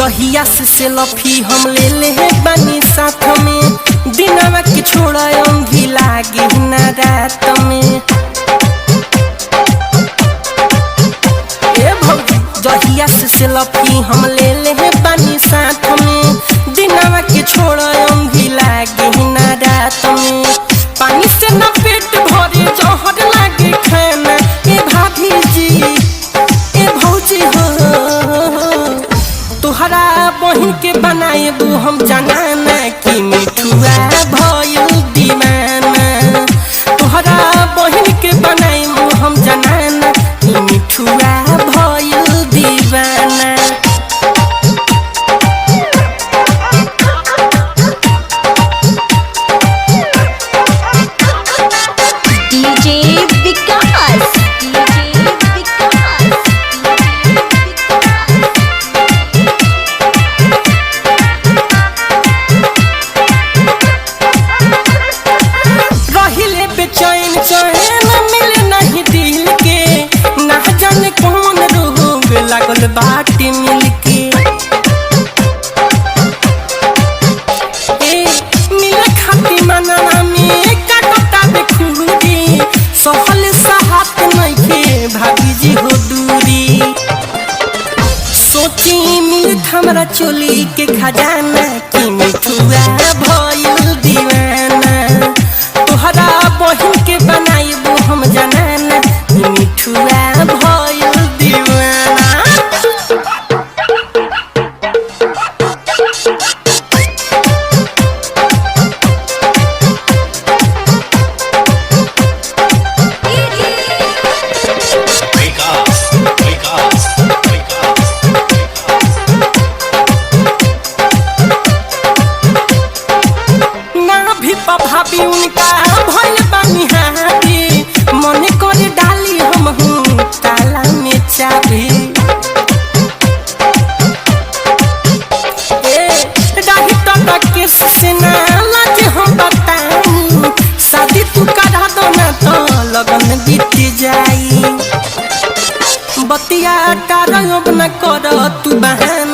जहिया से सेल्फी हम ले ले बानी साथ में, दिनवा के छोड़ा अंगी लागे ना रात में। ए भौजी जहिया से सेल्फी हम ले ले बानी साथ में, दिनवा के छोड़ा अंगी लागे ना रात में। पानी से ना पेट भरे जहर लागे खाना। ए भाभी जी ए भौजी हो, तोहरा बहिन के बनाए दू हम जनाना कि मिठुआ भइल दीवाना। तोहरा बहिन के बनाए हम जनाना कि मिठुआ भइल दीवाना। चैन चैन मिले नहीं दिल के, ना जाने कौन रोग लागल बाटी मिलके। मिल खाती मना में काटता बेखुदी, सहल साहत नहीं भाभी जी हो दूरी। सोची मिलत हमरा चोली के खजाना कि मिठुआ भइल दीवाना। तोहरा बहिन के बनाइबो हम जनाना कि मिठुआ भइल दीवाना। ना भी भाभी उनका भइल बानी हाथी, मन करे डाली हम ताला में चाबी। डाही टटा के से ना लाज हम बताई, शादी तू करा दो ना तो लगन बीत जाई। बतिया टारब न कर तू बहाना